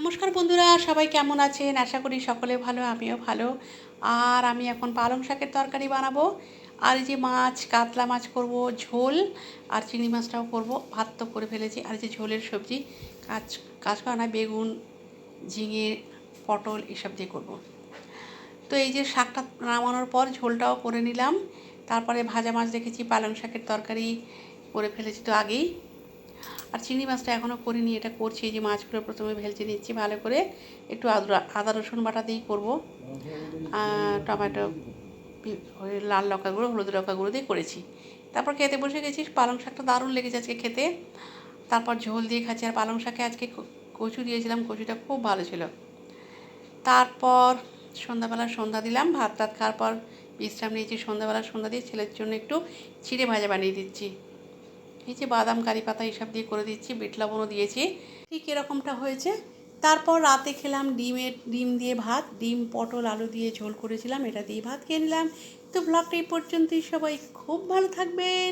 নমস্কার বন্ধুরা, সবাই কেমন আছেন? আশা করি সকলে ভালো, আমিও ভালো। আর আমি এখন পালং শাকের তরকারি বানাবো। আর এই যে মাছ, কাতলা মাছ করব ঝোল, আর চিংড়ি মাছটাও করব। ভাত তো করে ফেলেছি। আর এই যে ঝোলের সবজি, কাঁচকলা না, বেগুন, ঝিঙে, পটল এসব দিয়ে করব। তো এই যে শাকটা নামানোর পর ঝোলটাও করে নিলাম। তারপরে ভাজা মাছ রেখেছি, পালং শাকের তরকারি করে ফেলেছি তো আগেই। আর চিংড়ি মাছটা এখনও করিনি, এটা করছি। এই যে মাছগুলো প্রথমে ভেজে নিচ্ছি ভালো করে, একটু আদা রসুন বাটা দিয়েই করবো। টমেটো, ওই লাল লঙ্কা গুঁড়ো, হলুদ লঙ্কা গুঁড়ো দিয়ে করেছি। তারপর খেতে বসে গেছি। পালং শাকটা দারুণ লেগেছে আজকে খেতে। তারপর ঝোল দিয়ে খাচ্ছি। আর পালং শাকে আজকে কচু দিয়েছিলাম, কচুটা খুব ভালো ছিল। তারপর সন্ধ্যা দিলাম। ভাত টাত খাওয়ার পর বিশ্রাম নিয়েছি। সন্ধ্যা দিয়ে ছেলের জন্য একটু চিড়ে ভাজা বানিয়ে দিচ্ছি। এই যে বাদাম, কারি পাতা এসব দিয়ে করে দিচ্ছি, বিট লবণও দিয়েছি। ঠিক এরকমটা হয়েছে। তারপর রাতে খেলাম ডিম দিয়ে ভাত, ডিম পটল আলু দিয়ে ঝোল করেছিলাম, এটা দিয়ে ভাত খেয়ে নিলাম। তো ব্লগটা এই পর্যন্তই। সবাই খুব ভালো থাকবেন।